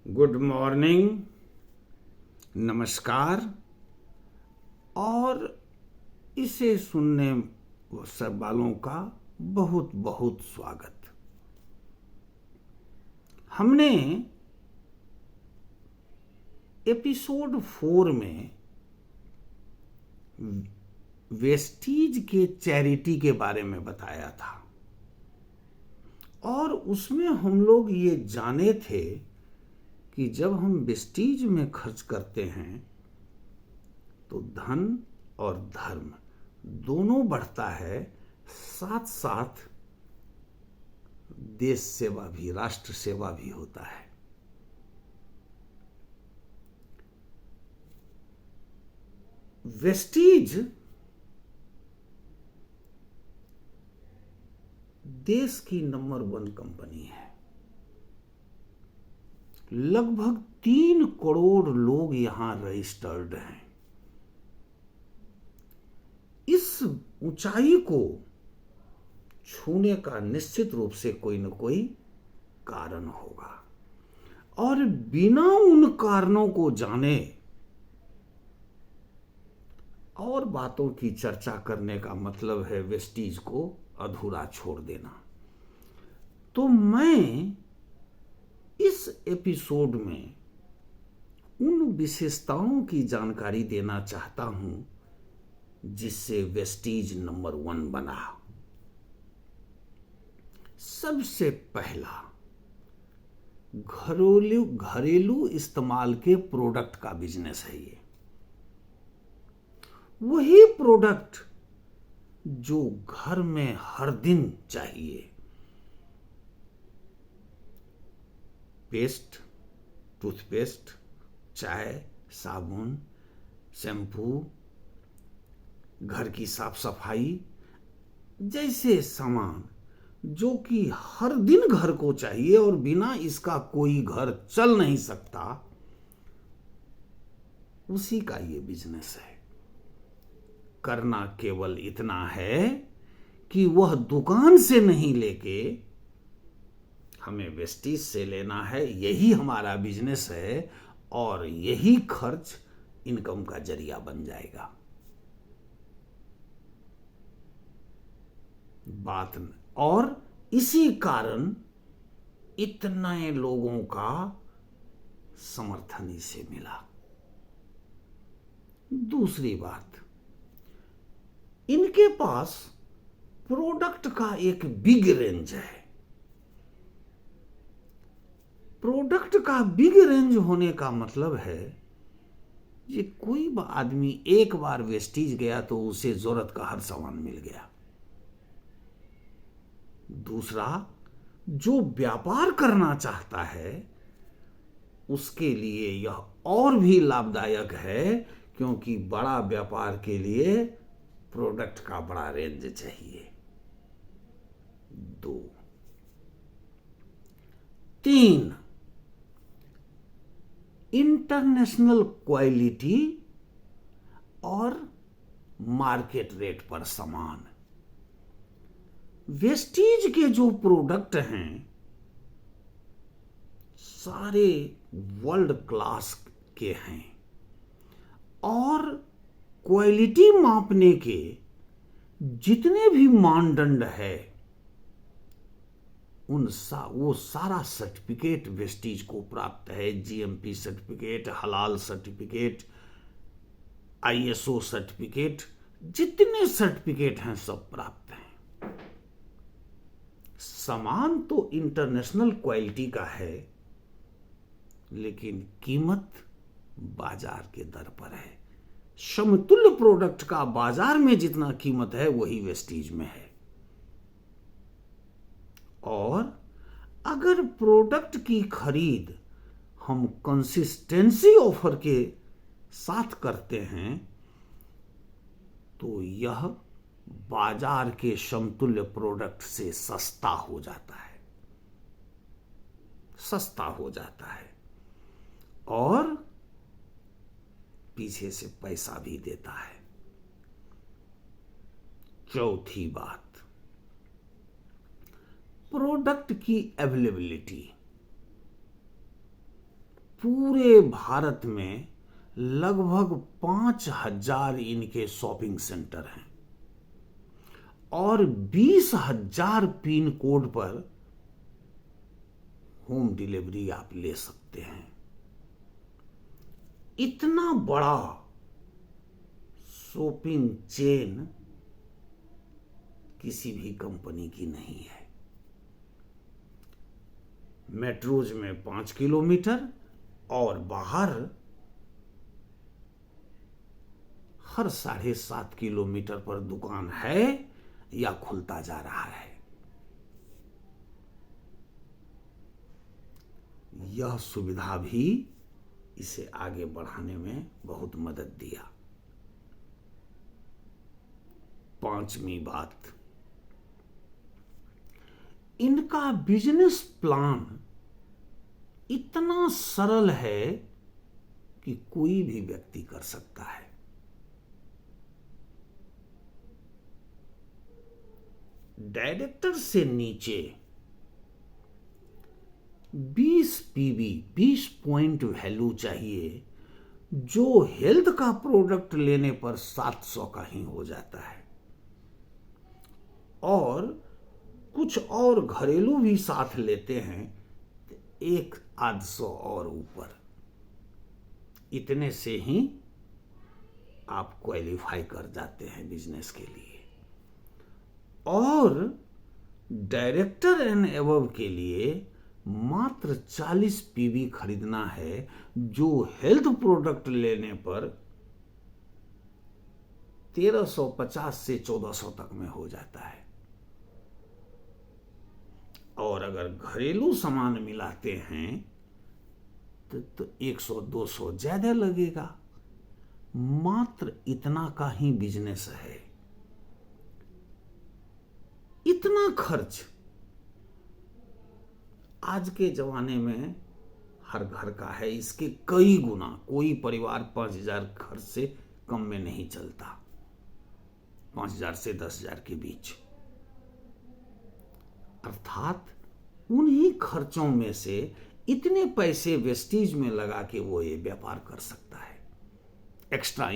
Good morning, नमस्कार और इसे सुनने सब वालों का बहुत बहुत स्वागत। हमने एपिसोड 4 में वेस्टीज के चैरिटी के बारे में बताया था और उसमें हम लोग ये जाने थे कि जब हम वेस्टीज में खर्च करते हैं तो धन और धर्म दोनों बढ़ता है, साथ साथ देश सेवा भी, राष्ट्र सेवा भी होता है। वेस्टीज देश की नंबर 1 कंपनी है। लगभग 3 करोड़ लोग यहां रजिस्टर्ड हैं। इस ऊंचाई को छूने का निश्चित रूप से कोई न कोई कारण होगा और बिना उन कारणों को जाने और बातों की चर्चा करने का मतलब है वेस्टीज को अधूरा छोड़ देना। तो मैं इस एपिसोड में उन विशेषताओं की जानकारी देना चाहता हूं जिससे वेस्टीज नंबर 1 बना। सबसे पहला, घरेलू इस्तेमाल के प्रोडक्ट का बिजनेस है। ये वही प्रोडक्ट जो घर में हर दिन चाहिए। पेस्ट, टूथपेस्ट, चाय, साबुन, शैम्पू, घर की साफ सफाई जैसे सामान जो कि हर दिन घर को चाहिए और बिना इसका कोई घर चल नहीं सकता, उसी का ये बिजनेस है। करना केवल इतना है कि वह दुकान से नहीं लेके हमें वेस्टीज से लेना है। यही हमारा बिजनेस है और यही खर्च इनकम का जरिया बन जाएगा। और इसी कारण इतने लोगों का समर्थन इसे मिला। दूसरी बात, इनके पास प्रोडक्ट का एक बिग रेंज है। प्रोडक्ट का बिग रेंज होने का मतलब है ये कोई आदमी एक बार वेस्टीज गया तो उसे जरूरत का हर सामान मिल गया। दूसरा, जो व्यापार करना चाहता है उसके लिए यह और भी लाभदायक है, क्योंकि बड़ा व्यापार के लिए प्रोडक्ट का बड़ा रेंज चाहिए। 2, 3, इंटरनेशनल क्वालिटी और मार्केट रेट पर सामान। वेस्टीज के जो प्रोडक्ट हैं सारे वर्ल्ड क्लास के हैं और क्वालिटी मापने के जितने भी मानदंड है वो सारा सर्टिफिकेट वेस्टीज को प्राप्त है। जीएमपी सर्टिफिकेट, हलाल सर्टिफिकेट, आईएसओ सर्टिफिकेट, जितने सर्टिफिकेट हैं सब प्राप्त हैं। सामान तो इंटरनेशनल क्वालिटी का है, लेकिन कीमत बाजार के दर पर है। समतुल्य प्रोडक्ट का बाजार में जितना कीमत है वही वेस्टीज में है। और अगर प्रोडक्ट की खरीद हम कंसिस्टेंसी ऑफर के साथ करते हैं तो यह बाजार के समतुल्य प्रोडक्ट से सस्ता हो जाता है, और पीछे से पैसा भी देता है। चौथी बात, प्रोडक्ट की अवेलेबिलिटी। पूरे भारत में लगभग 5,000 इनके शॉपिंग सेंटर हैं और 20,000 पिन कोड पर होम डिलीवरी आप ले सकते हैं। इतना बड़ा शॉपिंग चेन किसी भी कंपनी की नहीं है। मेट्रोज में 5 किलोमीटर और बाहर हर 7.5 किलोमीटर पर दुकान है या खुलता जा रहा है। यह सुविधा भी इसे आगे बढ़ाने में बहुत मदद दिया। 5वीं बात, इनका बिजनेस प्लान इतना सरल है कि कोई भी व्यक्ति कर सकता है। डायरेक्टर से नीचे 20 पीवी 20 पॉइंट वैल्यू चाहिए, जो हेल्थ का प्रोडक्ट लेने पर 700 का ही हो जाता है और कुछ और घरेलू भी साथ लेते हैं तो 100 और ऊपर। इतने से ही आप क्वालिफाई कर जाते हैं बिजनेस के लिए। और डायरेक्टर एंड एबव के लिए मात्र 40 पीवी खरीदना है, जो हेल्थ प्रोडक्ट लेने पर 1350 से 1400 तक में हो जाता है। और अगर घरेलू सामान मिलाते हैं तो 100-200 ज्यादा लगेगा। मात्र इतना का ही बिजनेस है। इतना खर्च आज के जमाने में हर घर का है, इसके कई गुना। कोई परिवार 5,000 खर्च से कम में नहीं चलता, 5,000 से 10,000 के बीच। अर्थात उन्हीं खर्चों में से इतने पैसे वेस्टेज में लगा के वो ये व्यापार कर सकता है। एक्स्ट्रा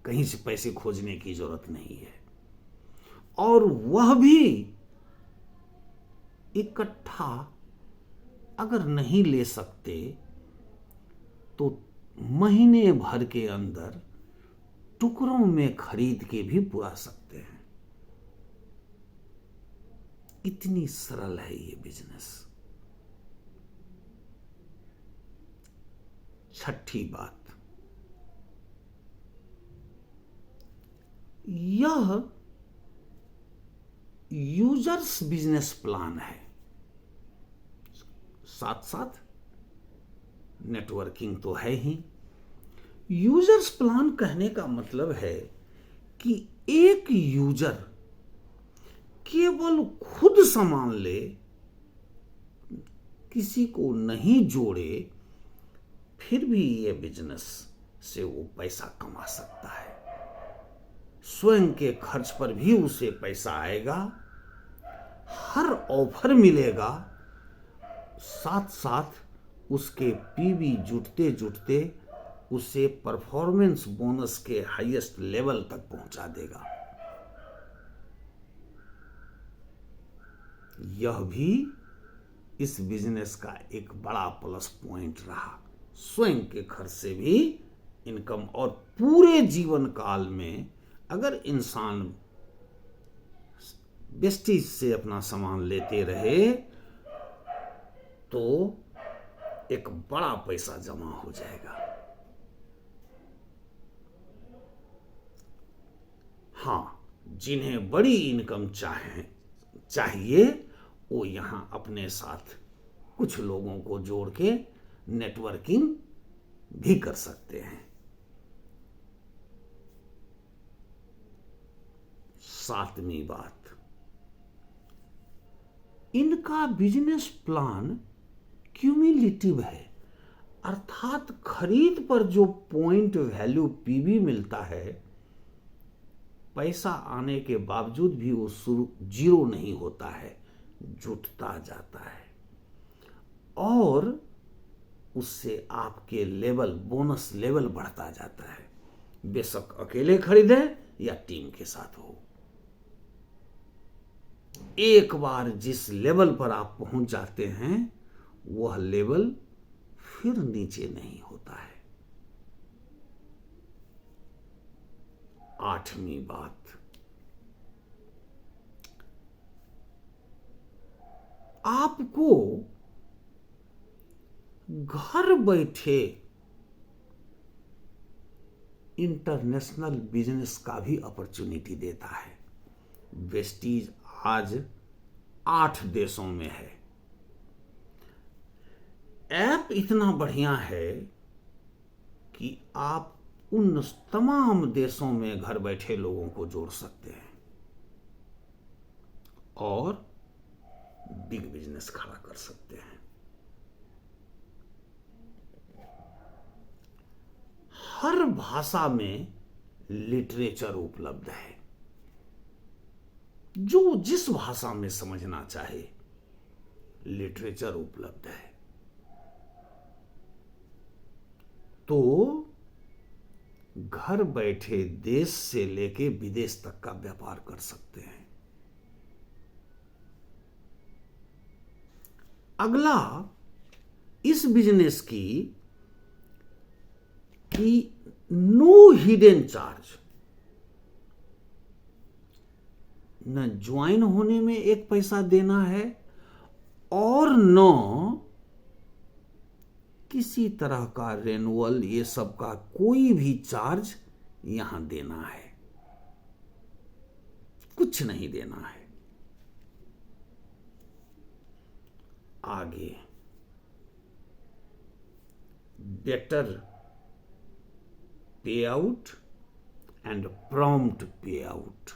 कहीं से पैसे खोजने की जरूरत नहीं है। और वह भी इकट्ठा अगर नहीं ले सकते तो महीने भर के अंदर टुकड़ों में खरीद के भी पुरा सकते हैं। इतनी सरल है ये बिजनेस। 6ठी बात, यह यूजर्स बिजनेस प्लान है। साथ साथ नेटवर्किंग तो है ही। यूजर्स प्लान कहने का मतलब है कि एक यूजर केवल खुद सामान ले, किसी को नहीं जोड़े, फिर भी ये बिजनेस से वो पैसा कमा सकता है। स्वयं के खर्च पर भी उसे पैसा आएगा, हर ऑफर मिलेगा, साथ साथ उसके पीवी जुटते जुटते उसे परफॉर्मेंस बोनस के हाईएस्ट लेवल तक पहुंचा देगा। यह भी इस बिजनेस का एक बड़ा प्लस पॉइंट रहा। स्वयं के खर्च से भी इनकम, और पूरे जीवन काल में अगर इंसान वेस्टेज से अपना सामान लेते रहे तो एक बड़ा पैसा जमा हो जाएगा। हाँ, जिन्हें बड़ी इनकम चाहिए वो यहां अपने साथ कुछ लोगों को जोड़ के नेटवर्किंग भी कर सकते हैं। 7वीं बात, इनका बिजनेस प्लान क्यूमुलेटिव है, अर्थात खरीद पर जो पॉइंट वैल्यू पीवी मिलता है, पैसा आने के बावजूद भी वो जीरो नहीं होता है, जुटता जाता है। और उससे आपके लेवल, बोनस लेवल बढ़ता जाता है, बेशक अकेले खरीदें या टीम के साथ हो। एक बार जिस लेवल पर आप पहुंच जाते हैं वह लेवल फिर नीचे नहीं होता है। 8वीं बात, आपको घर बैठे इंटरनेशनल बिजनेस का भी अपॉर्चुनिटी देता है। वेस्टीज आज 8 देशों में है। ऐप इतना बढ़िया है कि आप उन तमाम देशों में घर बैठे लोगों को जोड़ सकते हैं और बिग बिजनेस खड़ा कर सकते हैं। हर भाषा में लिटरेचर उपलब्ध है। जो जिस भाषा में समझना चाहे लिटरेचर उपलब्ध है। तो घर बैठे देश से लेके विदेश तक का व्यापार कर सकते हैं। अगला इस बिजनेस की कि नो हिडन चार्ज, न ज्वाइन होने में एक पैसा देना है और न किसी तरह का रेनुअल, ये सब का कोई भी चार्ज यहां देना है, कुछ नहीं देना है। आगे बेटर पे आउट एंड प्रॉम्प्ट पे आउट।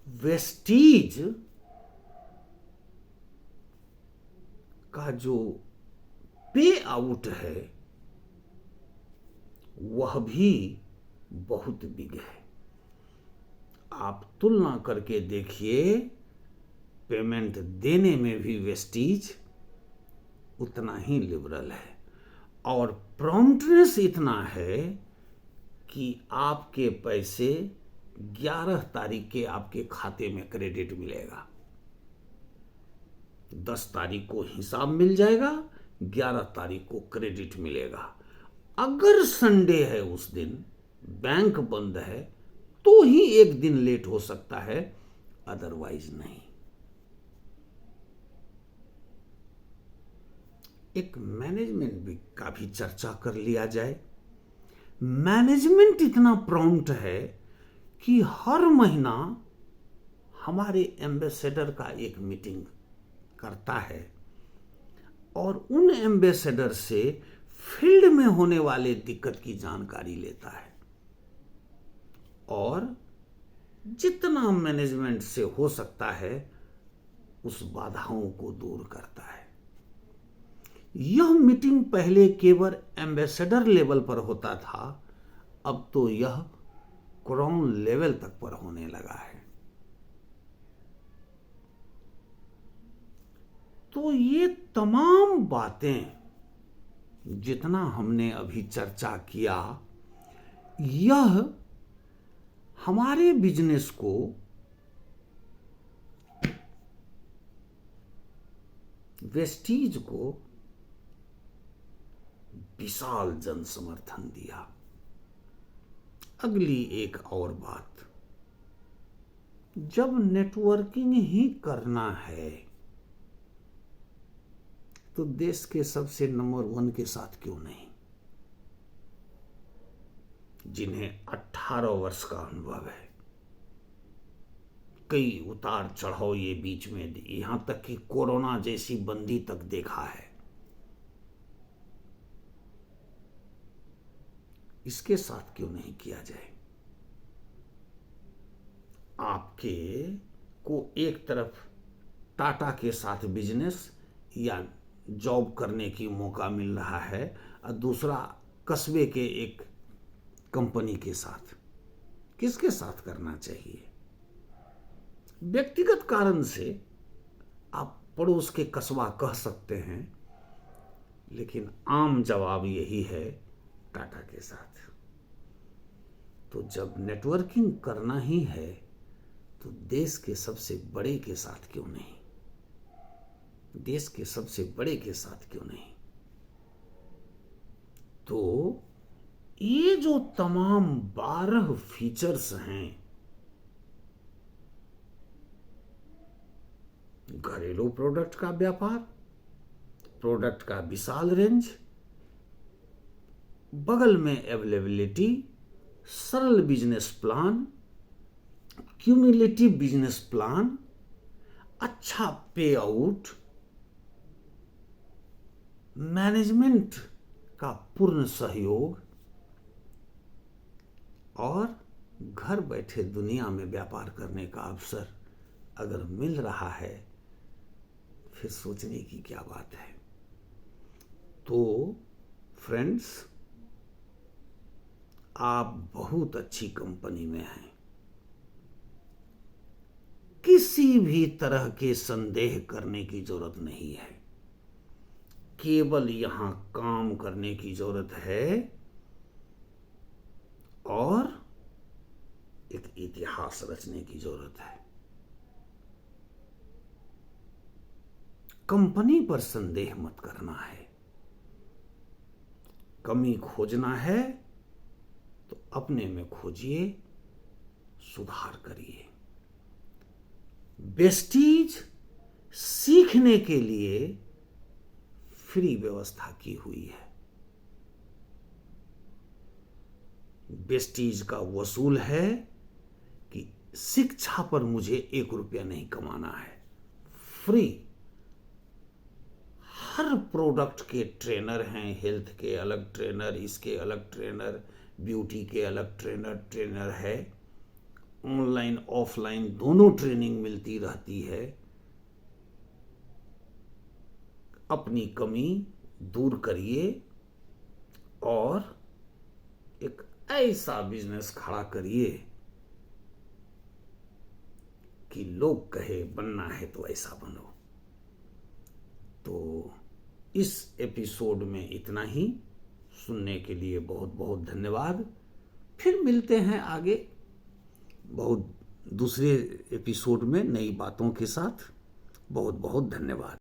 वेस्टीज का जो पे आउट है वह भी बहुत बिग है। आप तुलना करके देखिए, पेमेंट देने में भी वेस्टीज उतना ही लिबरल है और प्रॉम्प्टनेस इतना है कि आपके पैसे 11 तारीख के आपके खाते में क्रेडिट मिलेगा। 10 तारीख को हिसाब मिल जाएगा, 11 तारीख को क्रेडिट मिलेगा। अगर संडे है, उस दिन बैंक बंद है, तो ही एक दिन लेट हो सकता है, अदरवाइज नहीं। एक मैनेजमेंट भी का भी चर्चा कर लिया जाए। मैनेजमेंट इतना प्रॉम्प्ट है कि हर महीना हमारे एम्बेसडर का एक मीटिंग करता है और उन एम्बेसडर से फील्ड में होने वाले दिक्कत की जानकारी लेता है और जितना मैनेजमेंट से हो सकता है उस बाधाओं को दूर करता है। यह मीटिंग पहले केवल एम्बेसडर लेवल पर होता था, अब तो यह क्राउन लेवल तक पर होने लगा है। तो ये तमाम बातें जितना हमने अभी चर्चा किया, यह हमारे बिजनेस को वेस्टीज को विशाल जन समर्थन दिया। अगली एक और बात, जब नेटवर्किंग ही करना है तो देश के सबसे नंबर 1 के साथ क्यों नहीं, जिन्हें 18 वर्ष का अनुभव है। कई उतार चढ़ाव ये बीच में, यहां तक कि कोरोना जैसी बंदी तक देखा है। इसके साथ क्यों नहीं किया जाए। आपके को एक तरफ टाटा के साथ बिजनेस या जॉब करने की मौका मिल रहा है और दूसरा कस्बे के एक कंपनी के साथ, किसके साथ करना चाहिए। व्यक्तिगत कारण से आप पड़ोस के कस्बा कह सकते हैं लेकिन आम जवाब यही है टाटा के साथ। तो जब नेटवर्किंग करना ही है तो देश के सबसे बड़े के साथ क्यों नहीं, देश के सबसे बड़े के साथ क्यों नहीं। तो ये जो तमाम 12 फीचर्स हैं, घरेलू प्रोडक्ट का व्यापार, प्रोडक्ट का विशाल रेंज, बगल में अवेलेबिलिटी, सरल business plan, cumulative business plan, अच्छा पे आउट, मैनेजमेंट का पूर्ण सहयोग और घर बैठे दुनिया में व्यापार करने का अवसर अगर मिल रहा है, फिर सोचने की क्या बात है। तो फ्रेंड्स, आप बहुत अच्छी कंपनी में हैं, किसी भी तरह के संदेह करने की जरूरत नहीं है, केवल यहां काम करने की जरूरत है और एक इतिहास रचने की जरूरत है। कंपनी पर संदेह मत करना है, कमी खोजना है तो अपने में खोजिए, सुधार करिए। वेस्टीज सीखने के लिए फ्री व्यवस्था की हुई है। वेस्टीज का वसूल है कि शिक्षा पर मुझे 1 रुपया नहीं कमाना है, फ्री। हर प्रोडक्ट के ट्रेनर हैं, हेल्थ के अलग ट्रेनर, इसके अलग ट्रेनर, ब्यूटी के अलग ट्रेनर है, ऑनलाइन ऑफलाइन दोनों ट्रेनिंग मिलती रहती है। अपनी कमी दूर करिए और एक ऐसा बिजनेस खड़ा करिए कि लोग कहे बनना है तो ऐसा बनो। तो इस एपिसोड में इतना ही। सुनने के लिए बहुत बहुत धन्यवाद। फिर मिलते हैं आगे बहुत दूसरे एपिसोड में नई बातों के साथ। बहुत बहुत धन्यवाद।